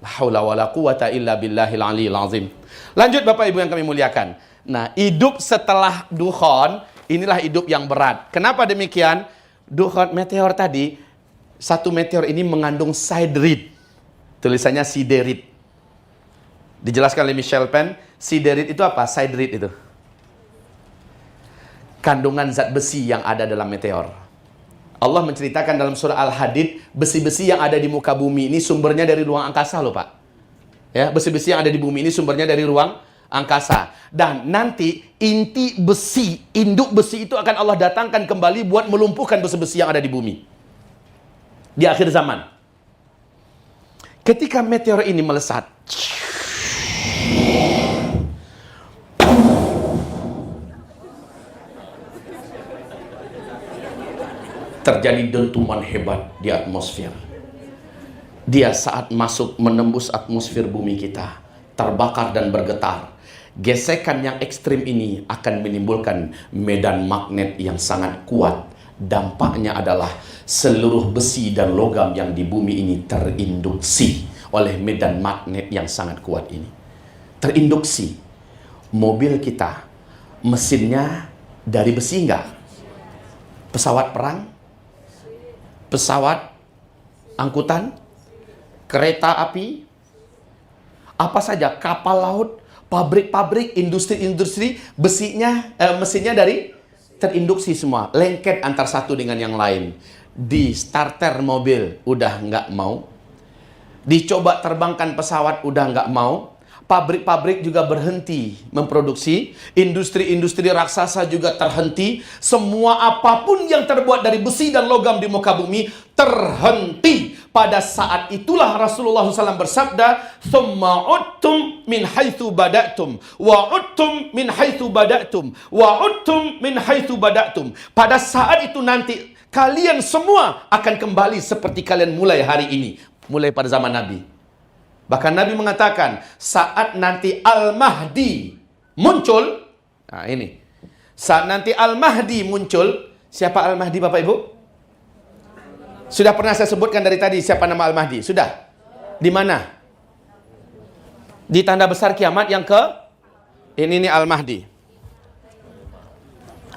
haula wala quwata illa billahil aliyil azim. Lanjut Bapak Ibu yang kami muliakan. Nah, hidup setelah dukhon, inilah hidup yang berat. Kenapa demikian? Dukhon meteor tadi, satu meteor ini mengandung siderit. Tulisannya siderit. Dijelaskan oleh Michel Penn, siderit itu apa? Siderit itu kandungan zat besi yang ada dalam meteor. Allah menceritakan dalam surah Al-Hadid, besi-besi yang ada di muka bumi ini sumbernya dari ruang angkasa loh Pak. Ya, besi-besi yang ada di bumi ini sumbernya dari ruang angkasa. Dan nanti inti besi, induk besi itu akan Allah datangkan kembali buat melumpuhkan besi-besi yang ada di bumi. Di akhir zaman. Ketika meteor ini melesat, terjadi dentuman hebat di atmosfer. Dia saat masuk menembus atmosfer bumi kita, terbakar dan bergetar. Gesekan yang ekstrim ini akan menimbulkan medan magnet yang sangat kuat. Dampaknya adalah seluruh besi dan logam yang di bumi ini terinduksi oleh medan magnet yang sangat kuat ini. Terinduksi. Mobil kita, mesinnya dari besi enggak? Pesawat perang? Pesawat angkutan, kereta api, apa saja, kapal laut, pabrik-pabrik, industri-industri, mesinnya dari terinduksi semua, lengket antar satu dengan yang lain. Di starter mobil udah nggak mau, dicoba terbangkan pesawat udah nggak mau. Pabrik-pabrik juga berhenti memproduksi, industri-industri raksasa juga terhenti, semua apapun yang terbuat dari besi dan logam di muka bumi terhenti. Pada saat itulah Rasulullah SAW bersabda, "Tsumma uttum min haitsu bada'tum, wa uttum min haitsu bada'tum, wa uttum min haitsu bada'tum." Pada saat itu nanti kalian semua akan kembali seperti kalian mulai hari ini, mulai pada zaman Nabi. Bahkan Nabi mengatakan, saat nanti Al-Mahdi muncul, nah ini, saat nanti Al-Mahdi muncul, siapa Al-Mahdi Bapak Ibu? Sudah pernah saya sebutkan dari tadi siapa nama Al-Mahdi? Sudah? Di mana? Di tanda besar kiamat yang ke? Ini Al-Mahdi.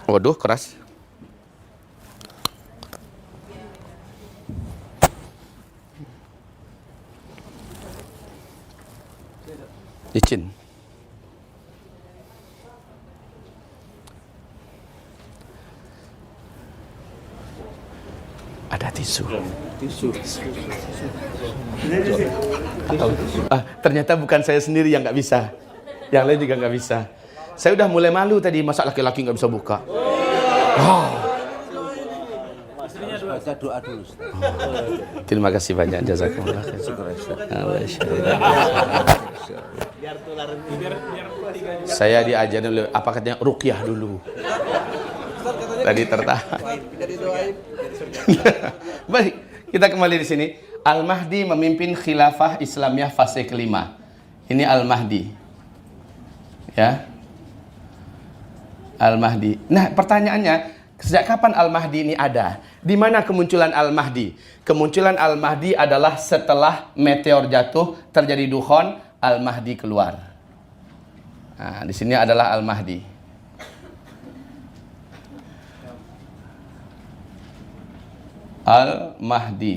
Waduh, keras. Licin. Ada tisu. Ternyata bukan saya sendiri yang nggak bisa, yang lain juga nggak bisa. Saya udah mulai malu tadi, masa laki-laki nggak bisa buka. Doa dulu. Terima kasih banyak, jazakumullah khair. Saya diajarin oleh apa katanya ruqyah dulu. Tadi tertahan. Baik, kita kembali di sini. Al-Mahdi memimpin khilafah Islamiyah fase kelima. Ini Al-Mahdi. Ya. Al-Mahdi. Nah, pertanyaannya, sejak kapan Al-Mahdi ini ada? Di mana kemunculan Al-Mahdi? Kemunculan Al-Mahdi adalah setelah meteor jatuh, terjadi dukhon, Al-Mahdi keluar. Nah, di sini adalah Al-Mahdi. Al-Mahdi.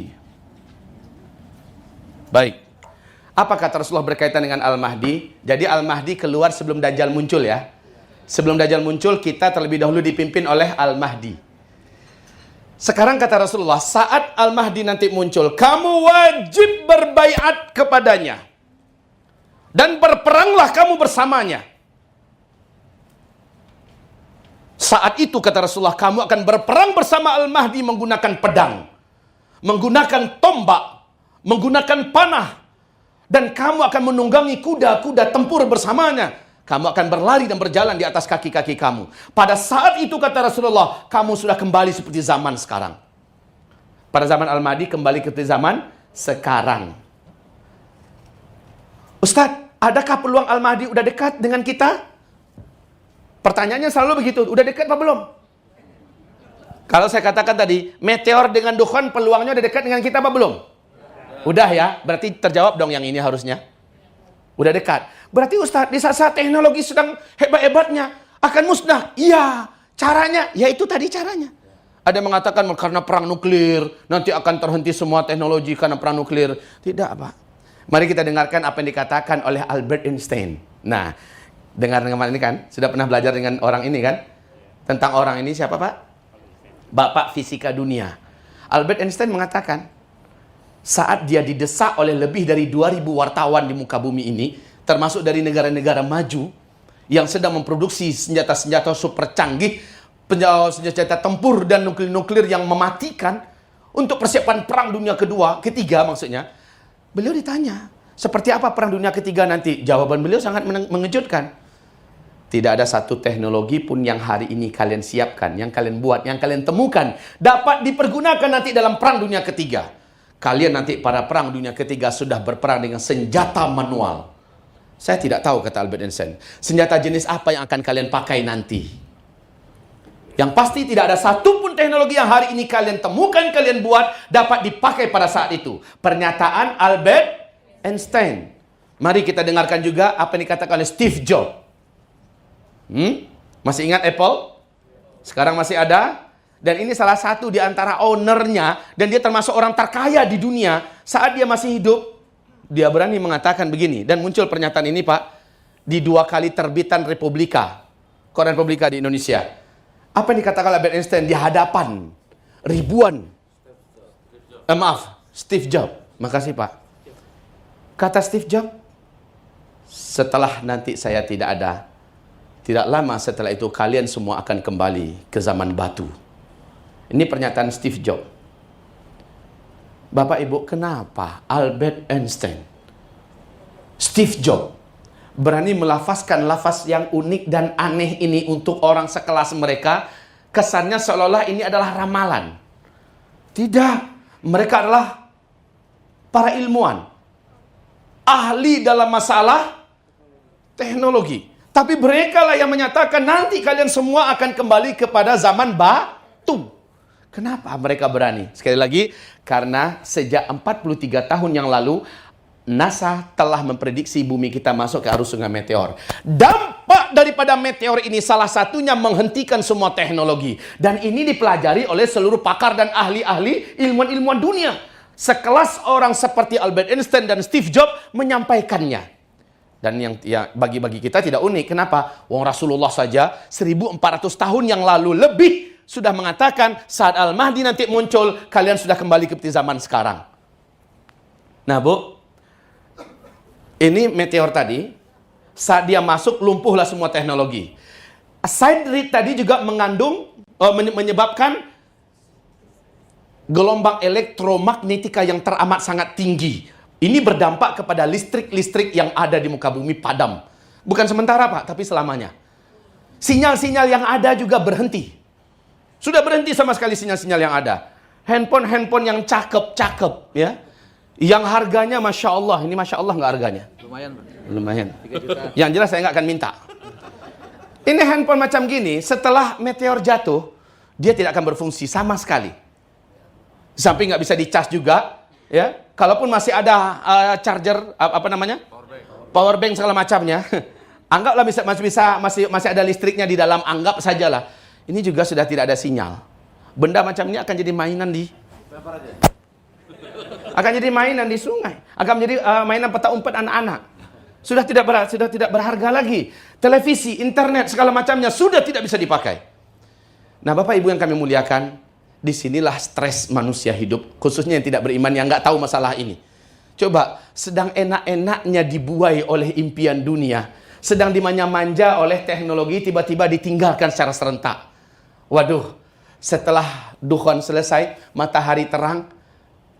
Baik. Apa kata Rasulullah berkaitan dengan Al-Mahdi? Jadi Al-Mahdi keluar sebelum Dajjal muncul ya. Sebelum Dajjal muncul, kita terlebih dahulu dipimpin oleh Al-Mahdi. Sekarang kata Rasulullah, saat Al-Mahdi nanti muncul, kamu wajib berbaiat kepadanya. Dan berperanglah kamu bersamanya. Saat itu kata Rasulullah, kamu akan berperang bersama Al-Mahdi menggunakan pedang, menggunakan tombak, menggunakan panah. Dan kamu akan menunggangi kuda-kuda tempur bersamanya. Kamu akan berlari dan berjalan di atas kaki-kaki kamu. Pada saat itu kata Rasulullah, kamu sudah kembali seperti zaman sekarang. Pada zaman Al-Mahdi kembali ke zaman sekarang. Ustadz, adakah peluang Al-Mahdi udah dekat dengan kita? Pertanyaannya selalu begitu, udah dekat apa belum? Kalau saya katakan tadi, meteor dengan dukhon peluangnya udah dekat dengan kita apa belum? Udah ya, berarti terjawab dong yang ini harusnya. Udah dekat. Berarti Ustadz, di saat teknologi sedang hebat-hebatnya, akan musnah. Iya, caranya, ya itu tadi caranya. Ada yang mengatakan karena perang nuklir, nanti akan terhenti semua teknologi karena perang nuklir. Tidak, Pak. Mari kita dengarkan apa yang dikatakan oleh Albert Einstein. Nah, dengar ini kan, sudah pernah belajar dengan orang ini kan? Tentang orang ini siapa, Pak? Bapak fisika dunia. Albert Einstein mengatakan, saat dia didesak oleh lebih dari 2000 wartawan di muka bumi ini, termasuk dari negara-negara maju yang sedang memproduksi senjata-senjata super canggih, senjata tempur dan nuklir yang mematikan untuk persiapan perang dunia ketiga maksudnya. Beliau ditanya, seperti apa perang dunia ketiga nanti? Jawaban beliau sangat mengejutkan. Tidak ada satu teknologi pun yang hari ini kalian siapkan, yang kalian buat, yang kalian temukan dapat dipergunakan nanti dalam perang dunia ketiga. Kalian nanti pada perang dunia ketiga sudah berperang dengan senjata manual. Saya tidak tahu, kata Albert Einstein, senjata jenis apa yang akan kalian pakai nanti. Yang pasti tidak ada satupun teknologi yang hari ini kalian temukan, kalian buat, dapat dipakai pada saat itu. Pernyataan Albert Einstein. Mari kita dengarkan juga apa yang dikatakan oleh Steve Jobs. Masih ingat Apple? Sekarang masih ada? Dan ini salah satu di antara ownernya, dan dia termasuk orang terkaya di dunia. Saat dia masih hidup, dia berani mengatakan begini. Dan muncul pernyataan ini, Pak, di 2 kali terbitan Republika, koran Republika di Indonesia. Apa yang dikatakan Albert Einstein di hadapan ribuan, Steve Jobs. Makasih, Pak. Kata Steve Jobs, setelah nanti saya tidak ada, tidak lama setelah itu kalian semua akan kembali ke zaman batu. Ini pernyataan Steve Jobs. Bapak Ibu, kenapa Albert Einstein, Steve Jobs, berani melafazkan lafaz yang unik dan aneh ini untuk orang sekelas mereka? Kesannya seolah-olah ini adalah ramalan. Tidak, mereka adalah para ilmuwan, ahli dalam masalah teknologi. Tapi mereka lah yang menyatakan nanti kalian semua akan kembali kepada zaman batu. Kenapa mereka berani? Sekali lagi, karena sejak 43 tahun yang lalu, NASA telah memprediksi bumi kita masuk ke arus sungai meteor. Dampak daripada meteor ini salah satunya menghentikan semua teknologi. Dan ini dipelajari oleh seluruh pakar dan ahli-ahli ilmuwan-ilmuwan dunia. Sekelas orang seperti Albert Einstein dan Steve Jobs menyampaikannya. Dan yang bagi kita tidak unik. Kenapa? Wong Rasulullah saja 1400 tahun yang lalu lebih sudah mengatakan saat Al-Mahdi nanti muncul, kalian sudah kembali ke zaman sekarang. Nah, Bu, ini meteor tadi, saat dia masuk, lumpuhlah semua teknologi. Side rate tadi juga mengandung, menyebabkan gelombang elektromagnetika yang teramat sangat tinggi. Ini berdampak kepada listrik-listrik yang ada di muka bumi padam. Bukan sementara, Pak, tapi selamanya. Sinyal-sinyal yang ada juga berhenti. Sudah berhenti sama sekali sinyal-sinyal yang ada. Handphone-handphone yang cakep-cakep, ya. Yang harganya Masya Allah. Ini Masya Allah nggak harganya? Lumayan, Pak. Lumayan. 3 juta. Yang jelas saya nggak akan minta. Ini handphone macam gini, setelah meteor jatuh, dia tidak akan berfungsi sama sekali. Sampai nggak bisa dicas juga, ya. Kalaupun masih ada charger, power bank segala macamnya, anggaplah masih ada listriknya di dalam, anggap sajalah. Ini juga sudah tidak ada sinyal. Benda macam ini akan jadi mainan akan jadi mainan di sungai, akan menjadi mainan peta umpet anak-anak. Sudah tidak berharga lagi. Televisi, internet, segala macamnya sudah tidak bisa dipakai. Nah, Bapak Ibu yang kami muliakan, disinilah stres manusia hidup, khususnya yang tidak beriman, yang nggak tahu masalah ini. Coba, sedang enak-enaknya dibuai oleh impian dunia, sedang dimanja-manja oleh teknologi, tiba-tiba ditinggalkan secara serentak. Waduh, setelah dukhon selesai, matahari terang,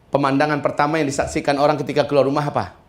pemandangan pertama yang disaksikan orang ketika keluar rumah apa?